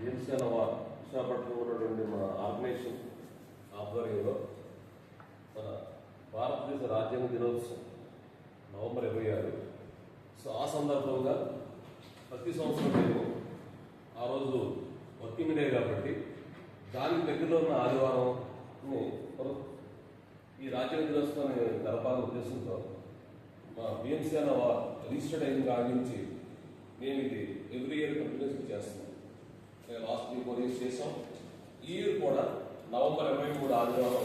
జనసేన విశాఖపట్నంలో ఉన్నటువంటి మన ఆర్గనైజేషన్ ఆధ్వర్యంలో మన భారతదేశ రాజ్యాంగ దినోత్సవం నవంబర్ 26. సో ఆ సందర్భంగా ప్రతి సంవత్సరం మేము ఆ రోజు వర్కింగ్ డే కాబట్టి దానికి దగ్గరలో ఉన్న ఆదివారంని ఈ రాజ్యాంగ దినోత్సవాన్ని జరపాలనే ఉద్దేశంతో మా బిఎంసీఎన్ రిజిస్టర్డ్ అయిన కాడి నుంచి మేము ఇది ఎవ్రీ ఇయర్ కంటిన్యూస్ చేస్తున్నాం. లాస్ట్ 4 years చేసాం. ఈ ఇయర్ కూడా నవంబర్ 23 ఆదివారం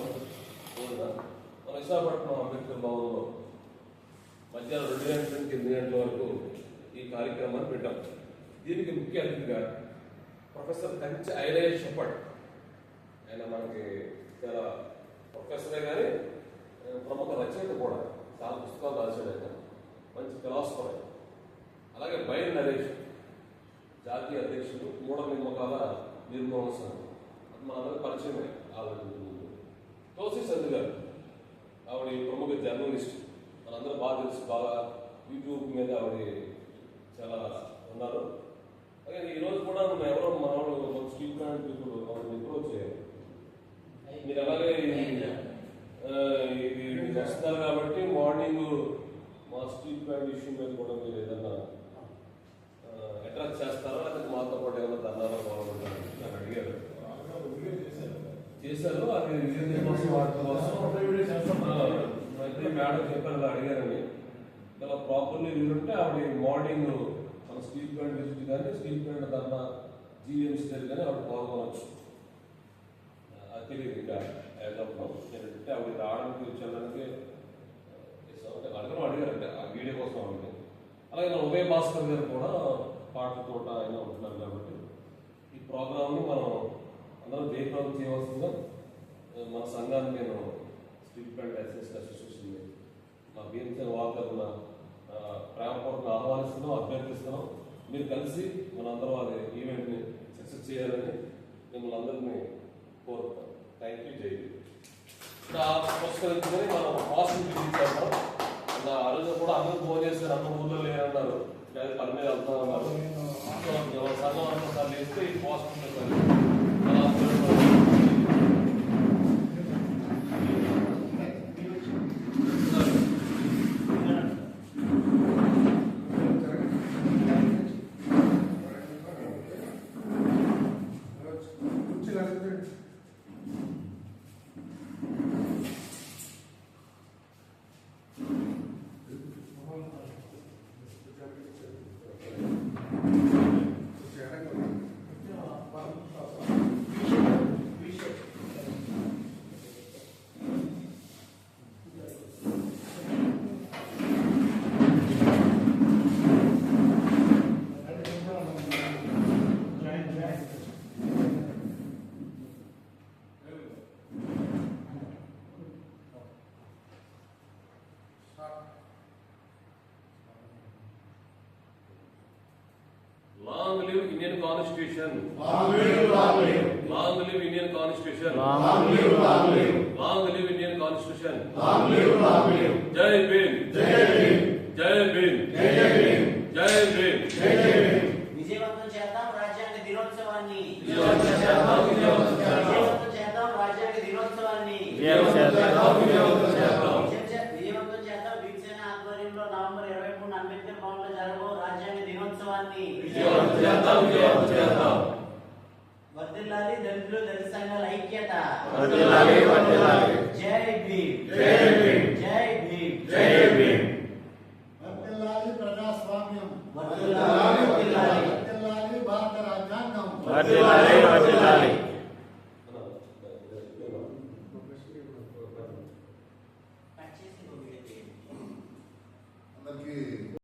రోజున మన విశాఖపట్నం అంబేద్కర్ భవన్లో మధ్యాహ్నం 2 గంటల నుంచి 8 గంటల వరకు ఈ కార్యక్రమాన్ని పెట్టాం. దీనికి ముఖ్య అతిథిగా ప్రొఫెసర్ కంచె ఐలయ్య షెపర్డ్, ఆయన మనకి చాలా ప్రొఫెసరే కానీ ప్రముఖ రచయిత కూడా, చాలా పుస్తకాలు రాశాడు. ఆయన మంచి ఫిలాసఫర్. ఆయన అలాగే బైర్ నరేష్, జాతీయ అధ్యక్షుడు మూఢ నిమ్మకాల నిర్మూలన సంఘం, అది మనందరూ పరిచయమే. తోసి సంధు గారు, ఆవిడ ప్రముఖ జర్నలిస్ట్, మనందరూ బాగా తెలుసు, బాగా యూట్యూబ్ మీద ఆవిడ చాలా ఉన్నారు. అలాగే ఈరోజు కూడా ఎవరో మనవాళ్ళు స్టీల్ ప్లాంట్ పీపుల్ ఆవిడ అప్రోచ్ చేయాలి. మీరు అలాగే ఇది వస్తున్నారు కాబట్టి మార్నింగ్ మా స్టీల్ ప్లాంట్ ఇష్యూ మీద కూడా మీరు ఏదన్నా అట్రాక్ట్ చేస్తారా, లేకపోతే మాతో పాటు ఏమైనా ధర్నాలో పాల్గొంటారు నాకు అడిగారు. చేశారు. అది కోసం వాటి కోసం మేడం చెప్పారు అడిగారని. ఇలా ప్రాపర్లీ ఉంటే ఆవిడ మార్నింగ్ మన స్టీల్ ప్లాంట్ విజిట్ కానీ స్టీల్ ప్లాంట్ ధర్నా జీఎంసీ దగ్గర కానీ ఆవిడ పాల్గొనవచ్చు. అది తెలియదు ఇంకా ఏంటంటే ఆవిడ రావడానికి వచ్చేదానికి అడిగారంటే ఆ వీడియో కోసం ఆవిడ. అలాగే మన ఉదయ భాస్కర్ గారు కూడా పాటలతో ఆయన ఉంటున్నారు కాబట్టి ఈ ప్రోగ్రామ్ని మనం అందరం జయప్రదం చేయవలసిందిగా మన సంఘాన్ని నేను స్టీల్ ప్లాంట్ అసోసియేషన్ మా బిఎంసీఎన్ వాళ్ళ ప్రేమపూర్వక ఆహ్వానిస్తున్నాం, అభ్యర్థిస్తున్నాం. మీరు కలిసి మనందరం అది ఈవెంట్ని సక్సెస్ చేయాలని మిమ్మల్ని అందరినీ కోరుతాం. Thank you. జై పురస్కరించుకొని మనం హాస్పిటల్ తీసుకెళ్తాం. ఆ రోజు కూడా అందరూ ఫోన్ చేశారు, అన్న ఊళ్ళో లేరన్నారు, లేదా పని మీద వెళ్తామన్నారు. సంఘం అంతా లేస్తే ఈ hospital Long live Indian Constitution. Long live, long live. Long live Indian Constitution. Long live, long live. Long live Indian Constitution. Long live, long live. Jai Bhim. Jai Bhim. Jai Bhim. Jai Bhim. Jai Bhim. Jai Bhim. విజయవంతం చేద్దాం రాజ్యాంగ దినోత్సవాన్ని. విజయవంతం చేద్దాం రాజ్యాంగ దినోత్సవాన్ని. విజయవంతం చేద్దాం బిఎంసీఎన్ ఆధ్వర్యంలో నవంబర్ 23 అంబేద్కర్ భవన్లో జరగబో రాజ్యాంగ దినోత్సవాన్ని. వర్ధిల్లాలి దళితులు దళిత సంఘాల ఐక్యత. జై భీమ్. జై భీమ్. జై భీమ్. జై భీమ్. వర్ధిల్లాలి ప్రజాస్వామ్యం. వర్ధిల్లాలి. వర్ధిల్లాలి భారత రాజ్యాంగం. వర్ధిల్లాలి.